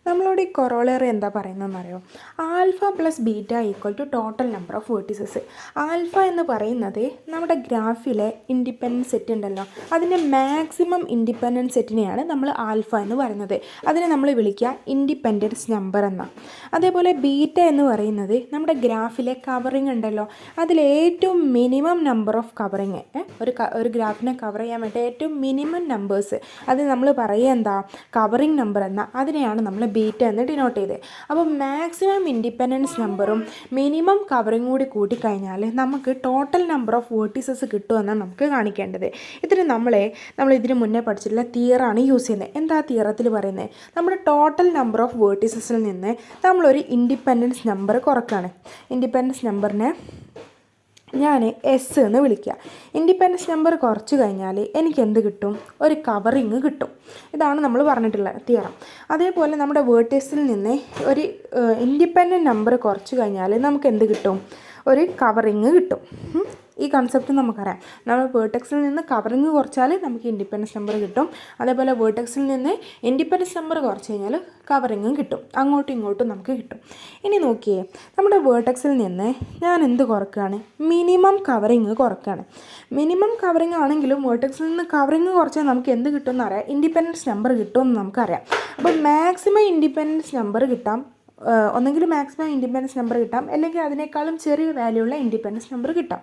നമ്മളോട് ഈ കൊറോളറി എന്താ പറയുന്നതെന്ന് അറിയോ? Alpha plus beta equal to total number of vertices. Alpha എന്ന് പറയുന്നത് നമ്മുടെ ഗ്രാഫിലെ ഇൻഡിപെൻഡൻറ്റ് സെറ്റ് ഉണ്ടല്ലോ, അതിൻ്റെ മാക്സിമം ഇൻഡിപെൻഡൻറ്റ് സെറ്റിനെയാണ് നമ്മൾ ആൽഫ എന്ന് പറയുന്നത്. അതിനെ നമ്മൾ വിളിക്കുക ഇൻഡിപെൻഡൻസ് നമ്പർ എന്നാണ്. അതേപോലെ ബീറ്റ എന്ന് പറയുന്നത് നമ്മുടെ ഗ്രാഫിലെ കവറിങ് ഉണ്ടല്ലോ, അതിലേറ്റവും മിനിമം നമ്പർ ഓഫ് കവറിങ്, ഒരു ഗ്രാഫിനെ കവർ ചെയ്യാൻ വേണ്ടി ഏറ്റവും മിനിമം നമ്പേഴ്സ്, അത് നമ്മൾ പറയുക എന്താ, കവറിങ് നമ്പർ എന്ന അതിനെയാണ് നമ്മൾ ബീറ്റ എന്ന് ഡിനോട്ട് ചെയ്തത്. അപ്പോൾ മാക്സിമം ഇൻഡിപെൻഡൻസ് നമ്പറും മിനിമം കവറിങ് കൂടി കൂട്ടിക്കഴിഞ്ഞാൽ നമുക്ക് ടോട്ടൽ നമ്പർ ഓഫ് വേർട്ടിസസ് കിട്ടുമെന്നാണ് നമുക്ക് കാണിക്കേണ്ടത്. ഇതിന് നമ്മൾ ഇതിന് മുന്നേ പഠിച്ചിട്ടുള്ള തിയറാണ് യൂസ് ചെയ്യുന്നത്. എന്താ തിയറത്തിൽ പറയുന്നത്? നമ്മുടെ ടോട്ടൽ നമ്പർ ഓഫ് വേർട്ടിസസിൽ നിന്ന് നമ്മളൊരു ഇൻഡിപെൻഡൻസ് നമ്പർ കുറക്കുകയാണ്. ഇൻഡിപെൻഡൻസ് നമ്പറിനെ ഞാൻ എസ് എന്ന് വിളിക്കുക. ഇൻഡിപെൻഡൻസ് നമ്പർ കുറച്ച് കഴിഞ്ഞാൽ എനിക്ക് എന്ത് കിട്ടും? ഒരു കവറിങ് കിട്ടും. ഇതാണ് നമ്മൾ പറഞ്ഞിട്ടുള്ള തിയറം. അതേപോലെ നമ്മുടെ വേർട്ടിക്സിൽ നിന്ന് ഒരു ഇൻഡിപെൻഡൻറ്റ് നമ്പർ കുറച്ച് കഴിഞ്ഞാൽ നമുക്ക് എന്ത് കിട്ടും? ഒരു കവറിങ് കിട്ടും. ഈ കൺസെപ്റ്റ് നമുക്കറിയാം. നമ്മൾ വേർട്ടെക്സിൽ നിന്ന് കവറിങ് കുറച്ചാൽ നമുക്ക് ഇൻഡിപെൻഡൻസ് നമ്പർ കിട്ടും. അതേപോലെ വേർട്ടെക്സിൽ നിന്ന് ഇൻഡിപെൻഡൻസ് നമ്പർ കുറച്ച് കഴിഞ്ഞാൽ കവറിങ്ങും കിട്ടും. അങ്ങോട്ടും ഇങ്ങോട്ടും നമുക്ക് കിട്ടും. ഇനി നോക്കിയേ, നമ്മുടെ വേർട്ടെക്സിൽ നിന്ന് ഞാൻ എന്ത് കുറക്കുകയാണ്? മിനിമം കവറിങ് കുറക്കുകയാണ്. മിനിമം കവറിങ് ആണെങ്കിലും വേർട്ടെക്സിൽ നിന്ന് കവറിങ് കുറച്ചാൽ നമുക്ക് എന്ത് കിട്ടുമെന്ന് അറിയാം, ഇൻഡിപെൻഡൻസ് നമ്പർ കിട്ടുമെന്ന് നമുക്കറിയാം. അപ്പോൾ മാക്സിമം ഇൻഡിപെൻഡൻസ് നമ്പർ കിട്ടാം, ഒന്നെങ്കിൽ മാക്സിമം ഇൻഡിപെൻഡൻസ് നമ്പർ കിട്ടാം, അല്ലെങ്കിൽ അതിനേക്കാളും ചെറിയ വാല്യൂ ഉള്ള ഇൻഡിപെൻഡൻസ് നമ്പർ കിട്ടാം.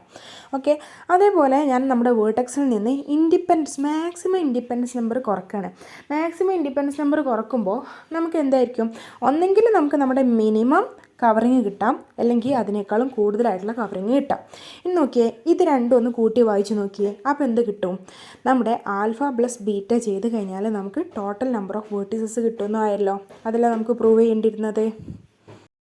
ഓക്കെ, അതേപോലെ ഞാൻ നമ്മുടെ വേർട്ടെക്സിൽ നിന്ന് മാക്സിമം ഇൻഡിപെൻഡൻസ് നമ്പർ കുറക്കുകയാണ്. മാക്സിമം ഇൻഡിപെൻഡൻസ് നമ്പർ കുറക്കുമ്പോൾ നമുക്ക് എന്തായിരിക്കും? ഒന്നെങ്കിൽ നമുക്ക് നമ്മുടെ മിനിമം കവറിങ് കിട്ടാം, അല്ലെങ്കിൽ അതിനേക്കാളും കൂടുതലായിട്ടുള്ള കവറിങ് കിട്ടാം. ഇനി നോക്കിയേ, ഇത് രണ്ടും ഒന്ന് കൂട്ടി വായിച്ച് നോക്കിയേ. അപ്പോൾ എന്ത് കിട്ടും? നമ്മുടെ ആൽഫ പ്ലസ് ബീറ്റ ചെയ്ത് കഴിഞ്ഞാൽ നമുക്ക് ടോട്ടൽ നമ്പർ ഓഫ് വേർട്ടിസസ് കിട്ടുമെന്നായല്ലോ. അതല്ല നമുക്ക് പ്രൂവ് ചെയ്യേണ്ടിയിരുന്നത്.